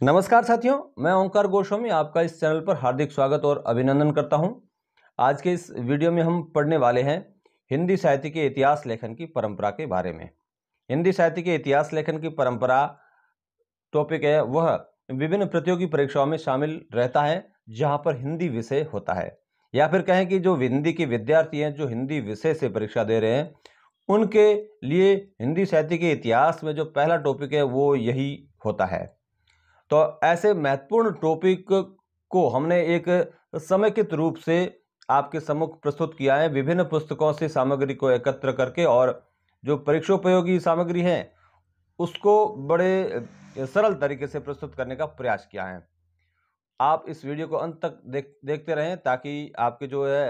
नमस्कार साथियों, मैं ओंकार गोस्वामी आपका इस चैनल पर हार्दिक स्वागत और अभिनंदन करता हूं। आज के इस वीडियो में हम पढ़ने वाले हैं हिंदी साहित्य के इतिहास लेखन की परंपरा के बारे में। हिंदी साहित्य के इतिहास लेखन की परंपरा टॉपिक है वह विभिन्न प्रतियोगी परीक्षाओं में शामिल रहता है जहां पर हिंदी विषय होता है, या फिर कहें कि जो हिंदी के विद्यार्थी हैं जो हिंदी विषय से परीक्षा दे रहे हैं उनके लिए हिंदी साहित्य के इतिहास में जो पहला टॉपिक है वो यही होता है। तो ऐसे महत्वपूर्ण टॉपिक को हमने एक समेकित रूप से आपके सम्मुख प्रस्तुत किया है, विभिन्न पुस्तकों से सामग्री को एकत्र करके, और जो परीक्षोपयोगी सामग्री है उसको बड़े सरल तरीके से प्रस्तुत करने का प्रयास किया है। आप इस वीडियो को अंत तक देखते रहें ताकि आपके जो है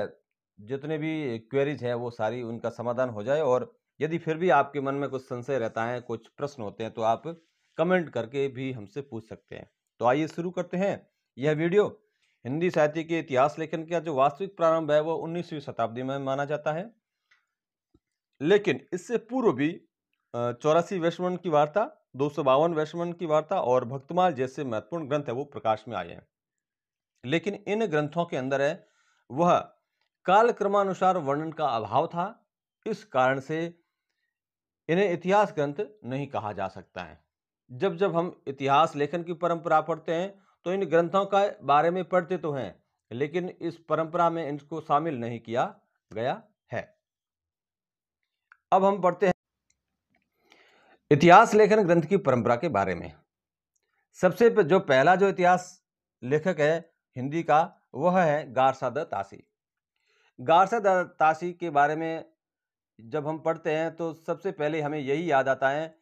जितने भी क्वेरीज हैं वो सारी उनका समाधान हो जाए, और यदि फिर भी आपके मन में कुछ संशय रहता है, कुछ प्रश्न होते हैं, तो आप कमेंट करके भी हमसे पूछ सकते हैं। तो आइए शुरू करते हैं यह वीडियो। हिंदी साहित्य के इतिहास लेखन का जो वास्तविक प्रारंभ है वो 19वीं शताब्दी में माना जाता है, लेकिन इससे पूर्व भी 84 वैश्वर्ण की वार्ता, 252 वैश्वर्ण की वार्ता और भक्तमाल जैसे महत्वपूर्ण ग्रंथ है वो प्रकाश में आए हैं। लेकिन इन ग्रंथों के अंदर है वह कालक्रमानुसार वर्णन का अभाव था। इस कारण से इन्हें इतिहास ग्रंथ नहीं कहा जा सकता है। जब जब हम इतिहास लेखन की परंपरा पढ़ते हैं तो इन ग्रंथों का बारे में पढ़ते तो हैं, लेकिन इस परंपरा में इनको शामिल नहीं किया गया है। अब हम पढ़ते हैं इतिहास लेखन ग्रंथ की परंपरा के बारे में। सबसे जो पहला जो इतिहास लेखक है हिंदी का वह है गारसाद तासी। गारसाद तासी के बारे में जब हम पढ़ते हैं तो सबसे पहले हमें यही याद आता है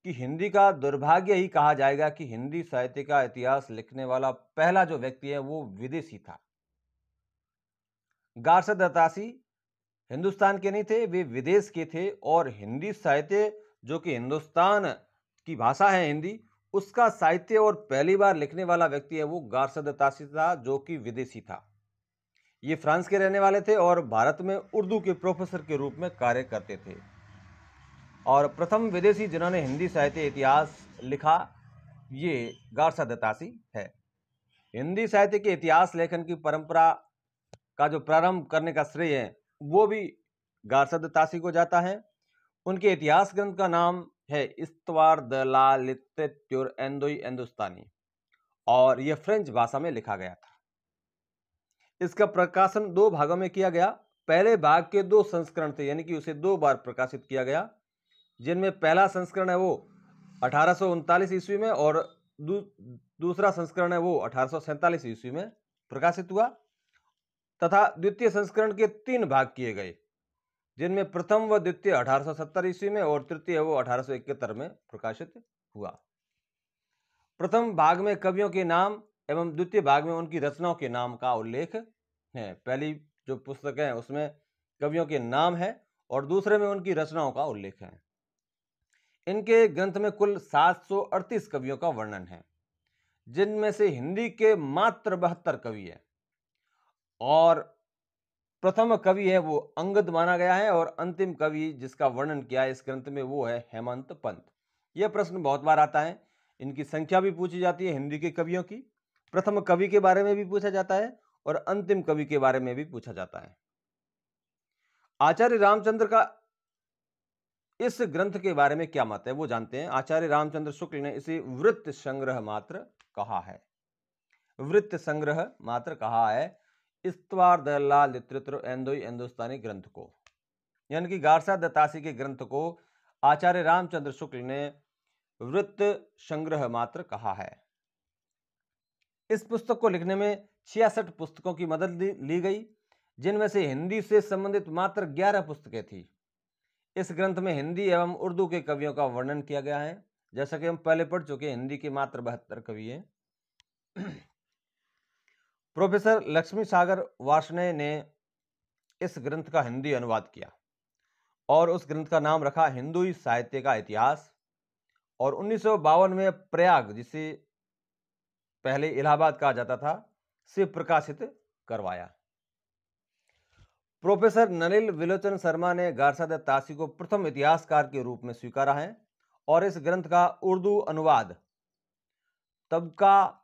कि हिंदी का दुर्भाग्य ही कहा जाएगा कि हिंदी साहित्य का इतिहास लिखने वाला पहला जो व्यक्ति है वो विदेशी था। गारसाद तासी हिंदुस्तान के नहीं थे, वे विदेश के थे, और हिंदी साहित्य जो कि हिंदुस्तान की भाषा है हिंदी, उसका साहित्य और पहली बार लिखने वाला व्यक्ति है वो गारसाद तासी था, जो कि विदेशी था। ये फ्रांस के रहने वाले थे और भारत में उर्दू के प्रोफेसर के रूप में कार्य करते थे, और प्रथम विदेशी जिन्होंने हिंदी साहित्य इतिहास लिखा ये गारसाद तासी है। हिंदी साहित्य के इतिहास लेखन की परंपरा का जो प्रारंभ करने का श्रेय है वो भी गारसाद तासी को जाता है। उनके इतिहास ग्रंथ का नाम है इस्तवार द ला लिटरेच्योर एंदोई हिंदुस्तानी, और यह फ्रेंच भाषा में लिखा गया था। इसका प्रकाशन 2 भागों में किया गया। पहले भाग के 2 संस्करण थे, यानी कि उसे 2 बार प्रकाशित किया गया, जिनमें पहला संस्करण है वो 1839 ईस्वी में और दूसरा संस्करण है वो 1847 ईस्वी में प्रकाशित हुआ, तथा द्वितीय संस्करण के 3 भाग किए गए, जिनमें प्रथम व द्वितीय 1870 ईस्वी में और तृतीय वो 1871 में प्रकाशित हुआ। प्रथम भाग में कवियों के नाम एवं द्वितीय भाग में उनकी रचनाओं के नाम का उल्लेख है। पहली जो पुस्तक है उसमें कवियों के नाम है और दूसरे में उनकी रचनाओं का उल्लेख है। इनके ग्रंथ में कुल 738 कवियों का वर्णन है, जिनमें से हिंदी के मात्र 72 कवि है, और प्रथम कवि है वो अंगद माना गया है, और अंतिम कवि जिसका वर्णन किया है इस ग्रंथ में वो है हेमंत पंत। यह प्रश्न बहुत बार आता है, इनकी संख्या भी पूछी जाती है हिंदी के कवियों की, प्रथम कवि के बारे में भी पूछा जाता है और अंतिम कवि के बारे में भी पूछा जाता है। आचार्य रामचंद्र का इस ग्रंथ के बारे में क्या मत है वो जानते हैं। आचार्य रामचंद्र शुक्ल ने इसे वृत्त संग्रह मात्र कहा है। वृत्त संग्रह मात्र कहा है इस्तवार द ला लिटरेच्योर एंदोई हिंदुस्तानी ग्रंथ को, यानी कि गारसाद तासी के ग्रंथ को आचार्य रामचंद्र शुक्ल ने वृत्त संग्रह मात्र कहा है। इस पुस्तक को लिखने में 66 पुस्तकों की मदद ली गई, जिनमें से हिंदी से संबंधित मात्र 11 पुस्तकें थी। इस ग्रंथ में हिंदी एवं उर्दू के कवियों का वर्णन किया गया है। जैसा कि हम पहले पढ़ चुके हैं, हिंदी के मात्र 72 कवि हैं। प्रोफेसर लक्ष्मी सागर वार्ष्णेय ने इस ग्रंथ का हिंदी अनुवाद किया और उस ग्रंथ का नाम रखा हिंदुई साहित्य का इतिहास, और 1952 में प्रयाग, जिसे पहले इलाहाबाद कहा जाता था, से प्रकाशित करवाया। प्रोफेसर नलिल विलोचन शर्मा ने गारसाद तासी को प्रथम इतिहासकार के रूप में स्वीकारा है, और इस ग्रंथ का उर्दू अनुवाद तबका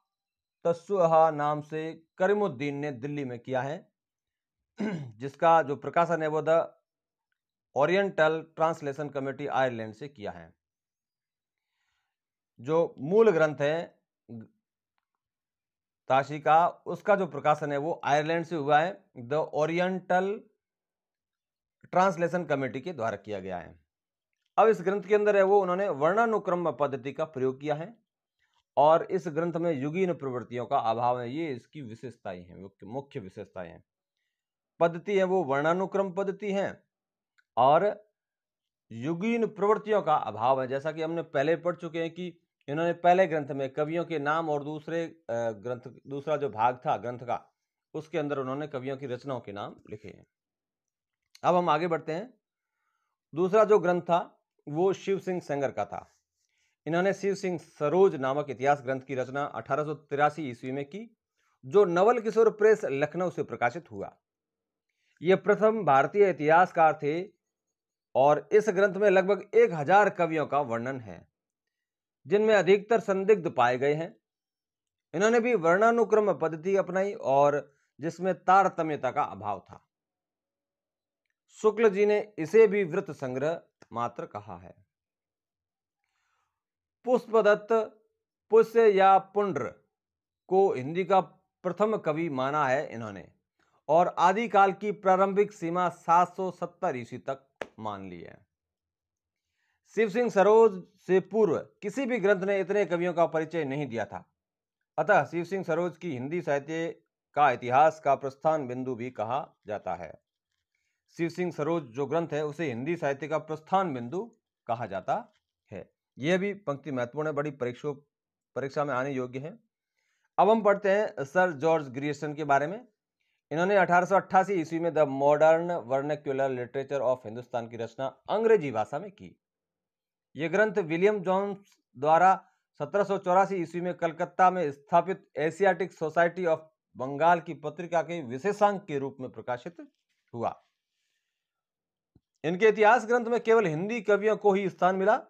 तस्सुहा नाम से करीमुद्दीन ने दिल्ली में किया है, जिसका जो प्रकाशन है वो the oriental translation committee Ireland से किया है। जो मूल ग्रंथ है ताशी का, उसका जो प्रकाशन है वो आयरलैंड से हुआ है, द ओरिएंटल ट्रांसलेशन कमेटी के द्वारा किया गया है। अब इस ग्रंथ के अंदर है वो उन्होंने वर्णानुक्रम पद्धति का प्रयोग किया है, और इस ग्रंथ में युगीन प्रवृत्तियों का अभाव है। ये इसकी विशेषताएं हैं, मुख्य विशेषताएं हैं। पद्धति है वो वर्णानुक्रम पद्धति है और युगीन प्रवृत्तियों का अभाव है। जैसा कि हमने पहले पढ़ चुके हैं कि इन्होंने पहले ग्रंथ में कवियों के नाम और दूसरा जो भाग था ग्रंथ का, उसके अंदर उन्होंने कवियों की रचनाओं के नाम लिखे हैं। अब हम आगे बढ़ते हैं। दूसरा जो ग्रंथ था वो शिव सिंह सेंगर का था। इन्होंने शिव सिंह सरोज नामक इतिहास ग्रंथ की रचना 1883 ईस्वी में की, जो नवल किशोर प्रेस लखनऊ से प्रकाशित हुआ। ये प्रथम भारतीय इतिहासकार थे और इस ग्रंथ में लगभग 1000 कवियों का वर्णन है, जिनमें अधिकतर संदिग्ध पाए गए हैं। इन्होंने भी वर्णानुक्रम पद्धति अपनाई और जिसमें तारतम्यता का अभाव था। शुक्ल जी ने इसे भी वृत्त संग्रह मात्र कहा है। पुष्पदत्त पुष्य या पुंड्र को हिंदी का प्रथम कवि माना है इन्होंने, और आदिकाल की प्रारंभिक सीमा 770 ईस्वी तक मान ली है। शिव सिंह सरोज से पूर्व किसी भी ग्रंथ ने इतने कवियों का परिचय नहीं दिया था। अतः शिव सिंह सरोज की हिंदी साहित्य का इतिहास का प्रस्थान बिंदु भी कहा जाता है। शिव सिंह सरोज जो ग्रंथ है उसे हिंदी साहित्य का प्रस्थान बिंदु कहा जाता है। यह भी पंक्ति महत्वपूर्ण है, बड़ी परीक्षा में आने योग्य है। अब हम पढ़ते हैं सर जॉर्ज ग्रियर्सन के बारे में। इन्होंने 1888 ईस्वी में the modern vernacular literature of Hindustan की रचना अंग्रेजी भाषा में की। यह ग्रंथ विलियम जोन्स द्वारा 1784 ईस्वी में कलकत्ता में स्थापित एशियाटिक सोसाइटी ऑफ बंगाल की पत्रिका के विशेषांक के रूप में प्रकाशित हुआ। इनके इतिहास ग्रंथ में केवल हिंदी कवियों को ही स्थान मिला,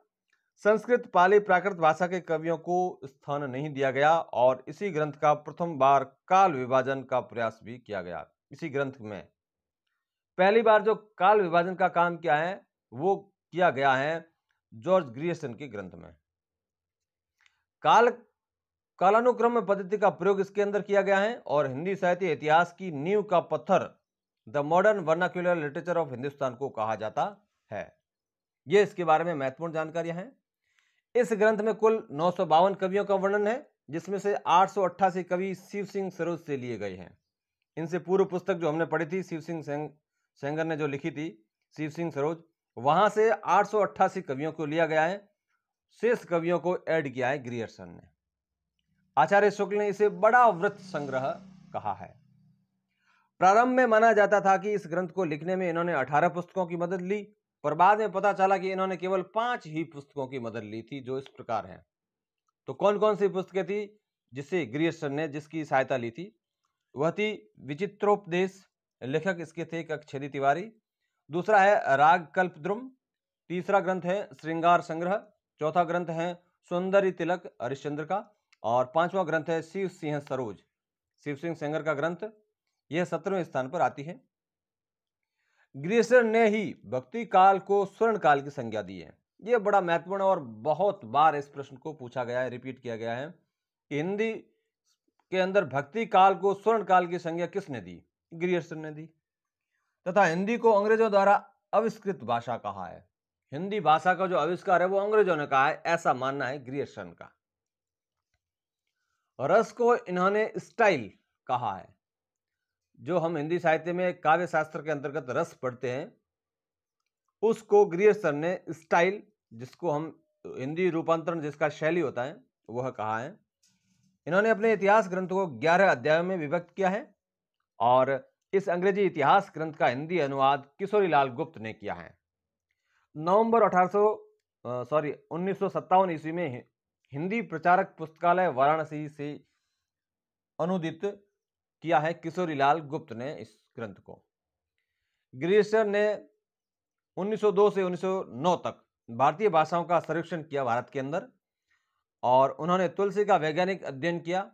संस्कृत, पाली, प्राकृत भाषा के कवियों को स्थान नहीं दिया गया, और इसी ग्रंथ का प्रथम बार काल विभाजन का प्रयास भी किया गया। इसी ग्रंथ में पहली बार जो काल विभाजन का काम किया है वो किया गया है जॉर्ज ग्रियर्सन के ग्रंथ में। कालानुक्रम पद्धति का प्रयोग इसके अंदर किया गया है, और हिंदी साहित्य इतिहास की नींव का पत्थर the modern vernacular literature of Hindustan को कहा जाता है। ये इसके बारे में महत्वपूर्ण जानकारियां हैं। इस ग्रंथ में कुल 952 कवियों का वर्णन है, जिसमें से 888 कवि शिव सिंह सरोज से लिए गए हैं। इनसे पूर्व पुस्तक जो हमने पढ़ी थी शिव सिंह सेंगर ने जो लिखी थी शिव सिंह सरोज, वहां से 888 कवियों को लिया गया है। शेष कवियों को ऐड किया है ग्रियर्सन ने। आचार्य शुक्ल ने इसे बड़ा वृत्त संग्रह कहा है। प्रारंभ में माना जाता था कि इस ग्रंथ को लिखने में इन्होंने 18 पुस्तकों की मदद ली, पर बाद में पता चला कि इन्होंने केवल 5 ही पुस्तकों की मदद ली थी, जो इस प्रकार हैं। तो कौन कौन सी पुस्तकें थी जिससे ग्रियर्सन ने जिसकी सहायता ली थी? वह थी विचित्रोपदेश, लेखक इसके थे कक्षेदी तिवारी। दूसरा है राग कल्पद्रुम। तीसरा ग्रंथ है श्रृंगार संग्रह। चौथा ग्रंथ है सौंदर्य तिलक हरिश्चंद्र का। और पांचवा ग्रंथ है शिव सिंह सरोज, शिव सिंह सेंगर का ग्रंथ। यह 17वें स्थान पर आती है। ग्रियर्सन ने ही भक्ति काल को स्वर्ण काल की संज्ञा दी है। यह बड़ा महत्वपूर्ण और बहुत बार इस प्रश्न को पूछा गया है, रिपीट किया गया है कि हिंदी के अंदर भक्ति काल को स्वर्ण काल की संज्ञा किसने दी? ग्रियर्सन ने दी। तथा हिंदी को अंग्रेजों द्वारा आविष्कृत भाषा कहा है। हिंदी भाषा का जो आविष्कार है वो अंग्रेजों ने कहा है, ऐसा मानना है ग्रियर्सन का। रस को इन्होंने स्टाइल कहा है। जो हम हिंदी साहित्य में काव्य शास्त्र के अंतर्गत रस पढ़ते हैं, उसको ग्रियर्सन ने स्टाइल, जिसको हम हिंदी रूपांतरण जिसका शैली होता है, वह कहा है। इन्होंने अपने इतिहास ग्रंथ को 11 अध्यायों में विभक्त किया है, और इस अंग्रेजी इतिहास ग्रंथ का हिंदी अनुवाद किशोरीलाल गुप्त ने किया है। नवंबर 1957 ईस्वी में हिंदी प्रचारक पुस्तकालय वाराणसी से अनुदित किया है किशोरीलाल गुप्त ने इस ग्रंथ को। ग्रियर्सन ने 1902 से 1909 तक भारतीय भाषाओं का सर्वेक्षण किया भारत के अंदर, और उन्होंने तुलसी का वैज्ञानिक अध्ययन किया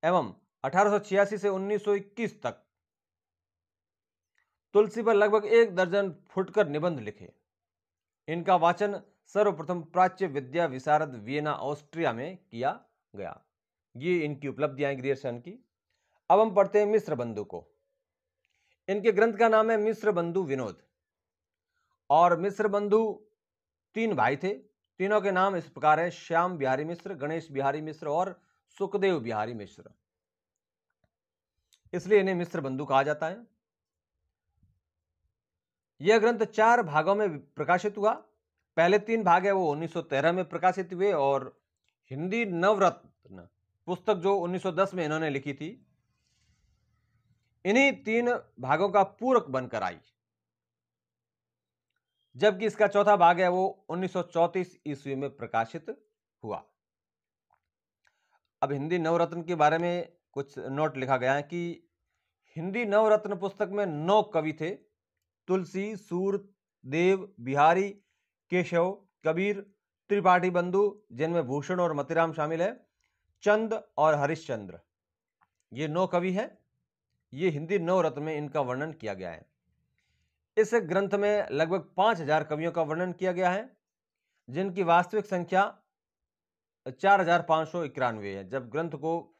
एवं 1886 से 1921 तक तुलसी पर लगभग 1 दर्जन फुटकर निबंध लिखे। इनका वाचन सर्वप्रथम प्राच्य विद्या विशारद वियना ऑस्ट्रिया में किया गया। ये इनकी उपलब्धियां हैं ग्रियर्सन की। अब हम पढ़ते हैं मिश्र बंधु को। इनके ग्रंथ का नाम है मिश्र बंधु विनोद। और मिश्र बंधु 3 भाई थे। तीनों के नाम इस प्रकार है: श्याम बिहारी मिश्र, गणेश बिहारी मिश्र और सुखदेव बिहारी मिश्र। इसलिए इन्हें मिश्र बंधु कहा जाता है। यह ग्रंथ 4 भागों में प्रकाशित हुआ। पहले 3 भाग है वो 1913 में प्रकाशित हुए और हिंदी नवरत्न पुस्तक जो 1910 में इन्होंने लिखी थी, इन्हीं 3 भागों का पूरक बनकर आई। जबकि इसका चौथा भाग है वो 1934 ईस्वी में प्रकाशित हुआ। अब हिंदी नवरत्न के बारे में कुछ नोट लिखा गया है कि हिंदी नवरत्न पुस्तक में 9 कवि थे: तुलसी, सूर, देव, बिहारी, केशव, कबीर, त्रिपाठी बंधु, जिनमें भूषण और मतीराम शामिल है, चंद और हरिश्चंद्र। ये 9 कवि हैं। ये हिंदी नवरत्न में इनका वर्णन किया गया है। इस ग्रंथ में लगभग 5000 कवियों का वर्णन किया गया है, जिनकी वास्तविक संख्या 4591 है। जब ग्रंथ को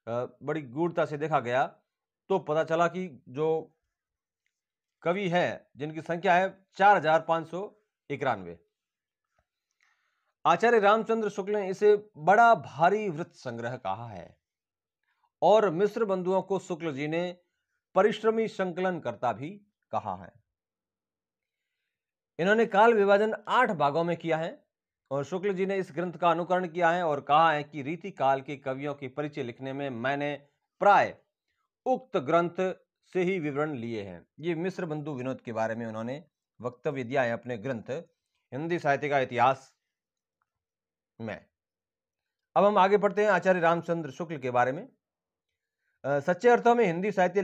बड़ी गूढ़ता से देखा गया तो पता चला कि जो कवि है जिनकी संख्या है 4591। आचार्य रामचंद्र शुक्ल ने इसे बड़ा भारी वृत्त संग्रह कहा है और मिश्र बंधुओं को शुक्ल जी ने परिश्रमी संकलनकर्ता भी कहा है। इन्होंने काल विभाजन 8 भागों में किया है और शुक्ल जी ने इस ग्रंथ का अनुकरण किया है और कहा है कि रीति काल के कवियों के परिचय लिखने में मैंने प्राय उक्त ग्रंथ से ही विवरण लिए हैं। ये मिश्र बंधु विनोद के बारे में उन्होंने वक्तव्य दिया है अपने ग्रंथ हिंदी साहित्य का इतिहास में। अब हम आगे पढ़ते हैं आचार्य रामचंद्र शुक्ल के बारे में। सच्चे अर्थों में हिंदी साहित्य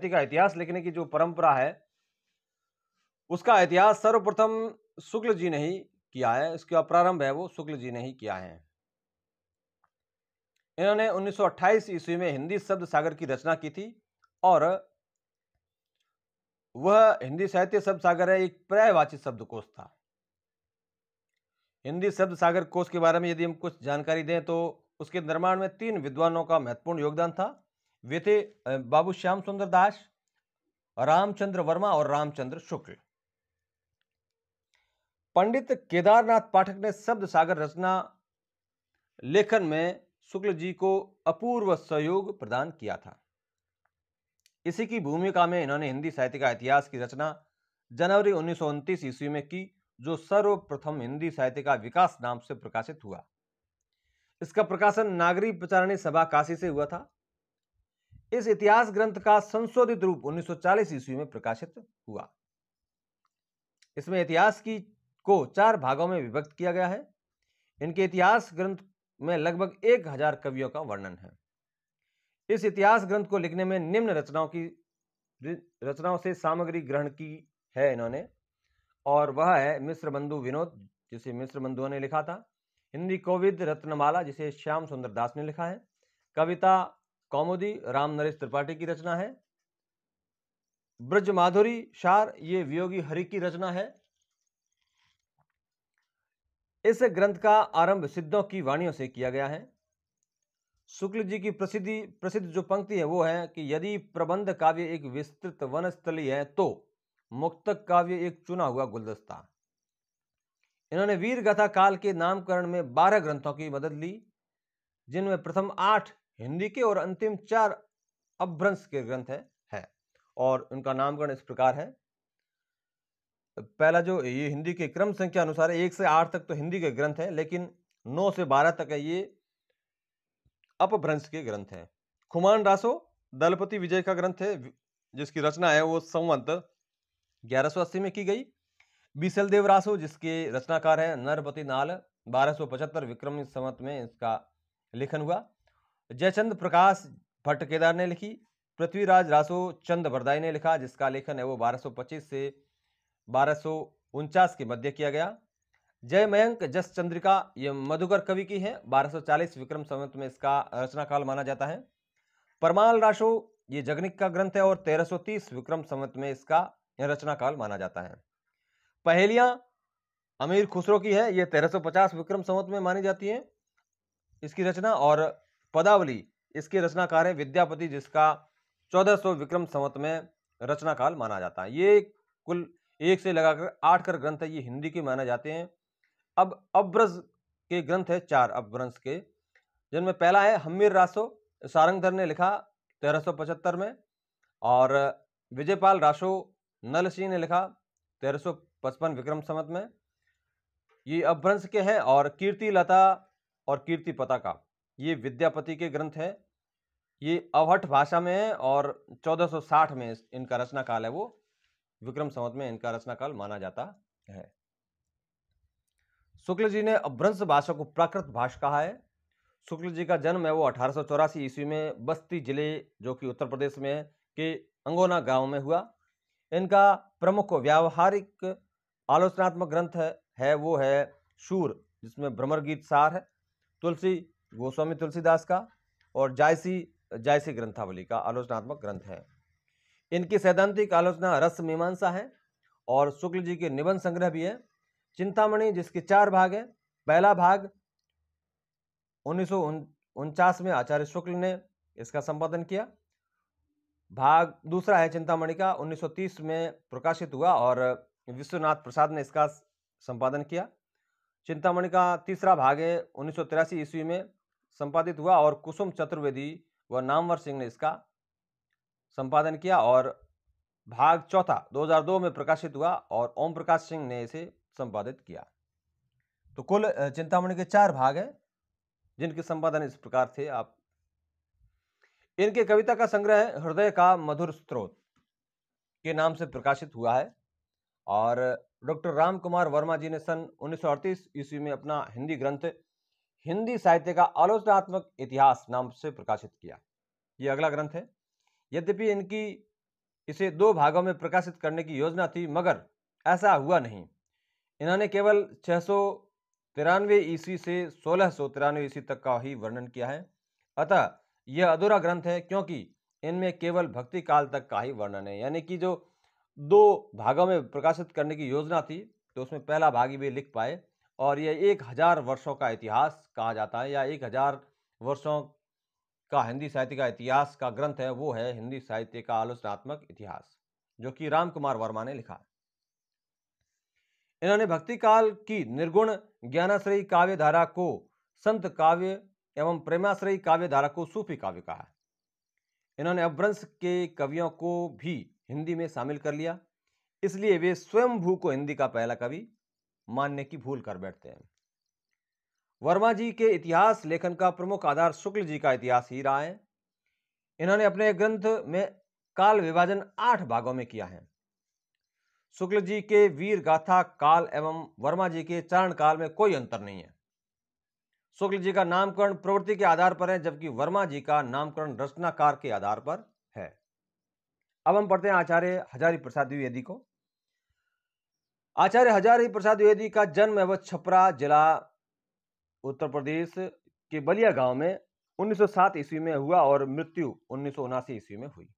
का इतिहास लिखने की जो परंपरा है उसका इतिहास सर्वप्रथम शुक्ल जी ने ही किया है। इसका प्रारंभ है वो शुक्ल जी ने ही किया है। इन्होंने 1928 ईस्वी में हिंदी शब्द सागर की रचना की थी और वह हिंदी साहित्य शब्द सागर है एक पर्यायवाची शब्दकोश था। हिंदी शब्द सागर कोश के बारे में यदि हम कुछ जानकारी दें तो उसके निर्माण में 3 विद्वानों का महत्वपूर्ण योगदान था। वे थे बाबू श्याम सुंदर दास, रामचंद्र वर्मा और रामचंद्र शुक्ल। पंडित केदारनाथ पाठक ने शब्द सागर रचना लेखन में शुक्ल जी को अपूर्व सहयोग प्रदान किया था। इसी की भूमिका में इन्होंने हिंदी साहित्य का इतिहास की रचना जनवरी 1929 ईस्वी में की, जो सर्वप्रथम हिंदी साहित्य का विकास नाम से प्रकाशित हुआ। इसका प्रकाशन नागरी प्रचारणी सभा काशी से हुआ था। इस इतिहास ग्रंथ का संशोधित रूप 1940 ईस्वी में प्रकाशित हुआ। इसमें इतिहास को 4 भागों में विभक्त किया गया है। इनके इतिहास ग्रंथ में लगभग 1000 कवियों का वर्णन है। इस इतिहास ग्रंथ को लिखने में निम्न रचनाओं से सामग्री ग्रहण की है इन्होंने, और वह है मिश्र बंधु विनोद जिसे मिश्र बंधुओं ने लिखा था, हिंदी कोविद रत्नमाला जिसे श्याम सुंदर दास ने लिखा है, कविता कौमुदी राम नरेश त्रिपाठी की रचना है, ब्रज माधुरी शार ये वियोगी हरि की रचना है। इस ग्रंथ का आरंभ सिद्धों की वाणियों से किया गया है। शुक्ल जी की प्रसिद्ध जो पंक्ति है वो है कि यदि प्रबंध काव्य एक विस्तृत वनस्थली है तो मुक्तक काव्य एक चुना हुआ गुलदस्ता। इन्होंने वीर गाथा काल के नामकरण में 12 ग्रंथों की मदद ली, जिनमें प्रथम 8 हिंदी के और अंतिम 4 अपभ्रंश के ग्रंथ है और उनका नामकरण इस प्रकार है। पहला जो ये हिंदी के क्रम संख्या अनुसार 1 से 8 तक तो हिंदी के ग्रंथ है, लेकिन 9 से 12 तक है ये अपभ्रंश के ग्रंथ है। खुमान रासो दलपति विजय का ग्रंथ है जिसकी रचना है वो संवत 1180 में की गई। बीसलदेव रासो जिसके रचनाकार है नरपति नाल 1275 विक्रमी संवत में इसका लेखन हुआ। जयचंद प्रकाश भट्ट केदार ने लिखी। पृथ्वीराज रासो चंद बरदाई ने लिखा जिसका लेखन है वो 1225 से 1249 के मध्य किया गया। जयमयंक जस चंद्रिका ये मधुकर कवि की है, 1240 विक्रम संवत में इसका रचना काल माना जाता है। परमाल राशो ये जगनिक का ग्रंथ है और 1330 विक्रम संवत में इसका रचना काल माना जाता है। पहेलियां अमीर खुसरो की है, ये 1350 विक्रम संवत में मानी जाती है इसकी रचना। और पदावली इसके रचनाकार है विद्यापति, जिसका 1400 विक्रम संवत में रचना काल माना जाता है। ये कुल 1 से लगाकर 8 कर ग्रंथ है, ये हिंदी के माने जाते हैं। अब अपभ्रंश के ग्रंथ है 4 अपभ्रंश के, जिनमें पहला है हम्मीर रासो, सारंगधर ने लिखा 1375 में। और विजयपाल रासो नलसी ने लिखा 1355 विक्रम संवत में, ये अपभ्रंश के हैं। और कीर्ति लता और कीर्ति पताका ये विद्यापति के ग्रंथ है, ये अवहट भाषा में है और 1460 में इनका रचना काल है, वो विक्रम संवत में इनका रचना काल माना जाता है। शुक्ल जी ने अपभ्रंश भाषा को प्राकृत भाषा कहा है। शुक्ल जी का जन्म है वो 1884 ईस्वी में बस्ती जिले, जो कि उत्तर प्रदेश में है, के अंगोना गांव में हुआ। इनका प्रमुख व्यावहारिक आलोचनात्मक ग्रंथ है वो है शूर, जिसमें भ्रमर गीत सार है, तुलसी गोस्वामी तुलसीदास का, और जायसी ग्रंथावली का आलोचनात्मक ग्रंथ है। इनकी सैद्धांतिक आलोचना रस मीमांसा है। और शुक्ल जी के निबंध संग्रह भी है चिंतामणि, जिसके 4 भाग है। पहला भाग 1949 में आचार्य शुक्ल ने इसका संपादन किया। भाग दूसरा है चिंतामणि का, 1930 में प्रकाशित हुआ और विश्वनाथ प्रसाद ने इसका संपादन किया। चिंतामणि का तीसरा भाग है 1983 ईस्वी में संपादित हुआ और कुसुम चतुर्वेदी व नामवर सिंह ने इसका संपादन किया। और भाग चौथा 2002 में प्रकाशित हुआ और ओम प्रकाश सिंह ने इसे संपादित किया। तो कुल चिंतामणि के 4 भाग हैं, जिनके संपादन इस प्रकार थे। आप इनके कविता का संग्रह है हृदय का मधुर स्रोत के नाम से प्रकाशित हुआ है। और डॉक्टर राम कुमार वर्मा जी ने सन 1938 ईस्वी में अपना हिंदी ग्रंथ हिंदी साहित्य का आलोचनात्मक इतिहास नाम से प्रकाशित किया। यह अगला ग्रंथ है। यद्यपि इनकी इसे 2 भागों में प्रकाशित करने की योजना थी, मगर ऐसा हुआ नहीं। इन्होंने केवल 693 ईस्वी से 1693 ईस्वी तक का ही वर्णन किया है। अतः यह अधूरा ग्रंथ है, क्योंकि इनमें केवल भक्ति काल तक का ही वर्णन है। यानी कि जो 2 भागों में प्रकाशित करने की योजना थी, तो उसमें पहला भाग ही वे लिख पाए। और यह 1000 वर्षों का इतिहास कहा जाता है, या 1000 वर्षों का हिंदी साहित्य का इतिहास का ग्रंथ है, वो है हिंदी साहित्य का आलोचनात्मक इतिहास, जो कि राम कुमार वर्मा ने लिखा। इन्होंने भक्ति काल की निर्गुण ज्ञानाश्रयी काव्य धारा को संत काव्य एवं प्रेमाश्रयी काव्य धारा को सूफी काव्य कहा है। इन्होंने अपभ्रंश के कवियों को भी हिंदी में शामिल कर लिया, इसलिए वे स्वयंभू को हिंदी का पहला कवि मानने की भूल कर बैठते हैं। वर्मा जी के इतिहास लेखन का प्रमुख आधार शुक्ल जी का इतिहास ही रहा है। इन्होंने अपने ग्रंथ में काल विभाजन 8 भागों में किया है। शुक्ल जी के वीर गाथा काल एवं वर्मा जी के चारण काल में कोई अंतर नहीं है। शुक्ल जी का नामकरण प्रवृत्ति के आधार पर है, जबकि वर्मा जी का नामकरण रचनाकार के आधार पर है। अब हम पढ़ते हैं आचार्य हजारी प्रसाद द्विवेदी को। आचार्य हजारी प्रसाद द्विवेदी का जन्म है वह छपरा जिला उत्तर प्रदेश के बलिया गांव में 1907 ईस्वी में हुआ और मृत्यु 1979 ईस्वी में हुई।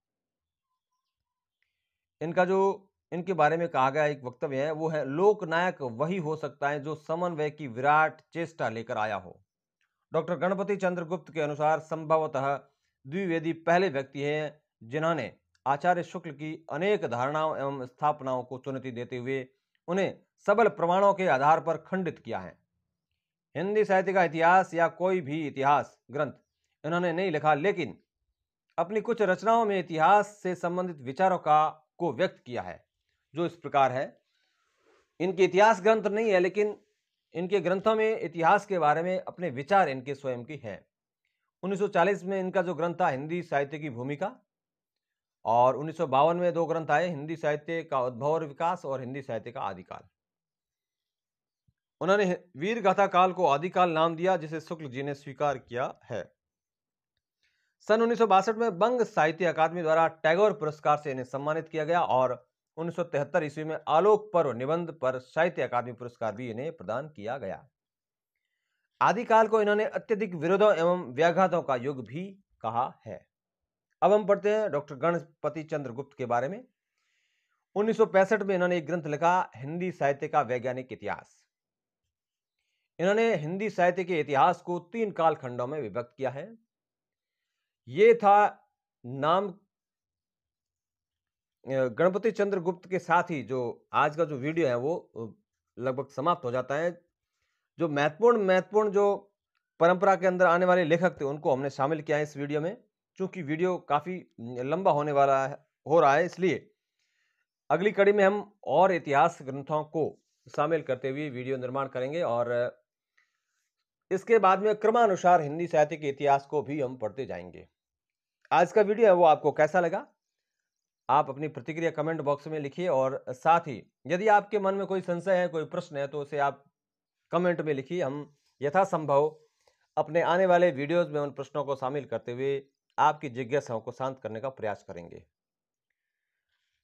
इनका जो इनके बारे में कहा गया एक वक्तव्य है, वो है लोकनायक वही हो सकता है जो समन्वय की विराट चेष्टा लेकर आया हो। डॉक्टर गणपति चंद्र गुप्त के अनुसार संभवतः द्विवेदी पहले व्यक्ति हैं जिन्होंने आचार्य शुक्ल की अनेक धारणाओं एवं स्थापनाओं को चुनौती देते हुए उन्हें सबल प्रमाणों के आधार पर खंडित किया है। हिंदी साहित्य का इतिहास या कोई भी इतिहास ग्रंथ इन्होंने नहीं लिखा, लेकिन अपनी कुछ रचनाओं में इतिहास से संबंधित विचारों को व्यक्त किया है, जो इस प्रकार है। इनके इतिहास ग्रंथ नहीं है, लेकिन इनके ग्रंथों में इतिहास के बारे में अपने विचार इनके स्वयं की है। 1940 में इनका जो ग्रंथ था हिंदी साहित्य की भूमिका, और 1952 में 2 ग्रंथ आए, हिंदी साहित्य का उद्भव और विकास और हिंदी साहित्य का आदिकाल। उन्होंने वीर गाथा काल को आदिकाल नाम दिया, जिसे शुक्ल जी ने स्वीकार किया है। सन 1962 में बंग साहित्य अकादमी द्वारा टैगोर पुरस्कार से इन्हें सम्मानित किया गया और 1973 ईस्वी में आलोक पर्व निबंध पर साहित्य अकादमी पुरस्कार भी इन्हें प्रदान किया गया। आदिकाल को इन्होंने अत्यधिक विरोधों एवं व्याघातों का युग भी कहा है। अब हम पढ़ते हैं डॉक्टर गणपति चंद्र गुप्त के बारे में। 1965 में इन्होंने एक ग्रंथ लिखा, हिंदी साहित्य का वैज्ञानिक इतिहास। इन्होंने हिंदी साहित्य के इतिहास को 3 कालखंडों में विभक्त किया है। ये था नाम गणपति चंद्र गुप्त के साथ ही जो आज का जो वीडियो है वो लगभग समाप्त हो जाता है। जो महत्वपूर्ण जो परंपरा के अंदर आने वाले लेखक थे उनको हमने शामिल किया है इस वीडियो में। चूंकि वीडियो काफी लंबा होने वाला हो रहा है, इसलिए अगली कड़ी में हम और इतिहास ग्रंथों को शामिल करते हुए वीडियो निर्माण करेंगे और इसके बाद में क्रमानुसार हिंदी साहित्य के इतिहास को भी हम पढ़ते जाएंगे। आज का वीडियो है वो आपको कैसा लगा? आप अपनी प्रतिक्रिया कमेंट बॉक्स में लिखिए और साथ ही यदि आपके मन में कोई संशय है, कोई प्रश्न है तो उसे आप कमेंट में लिखिए। हम यथासंभव अपने आने वाले वीडियोस में उन प्रश्नों को शामिल करते हुए आपकी जिज्ञासाओं को शांत करने का प्रयास करेंगे।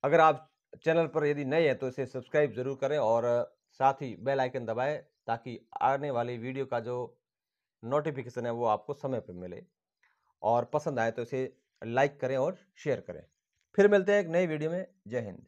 अगर आप चैनल पर यदि नए हैं तो इसे सब्सक्राइब जरूर करें और साथ ही बेल आइकन दबाएं ताकि आने वाली वीडियो का जो नोटिफिकेशन है वो आपको समय पर मिले। और पसंद आए तो इसे लाइक करें और शेयर करें। फिर मिलते हैं एक नई वीडियो में। जय हिंद।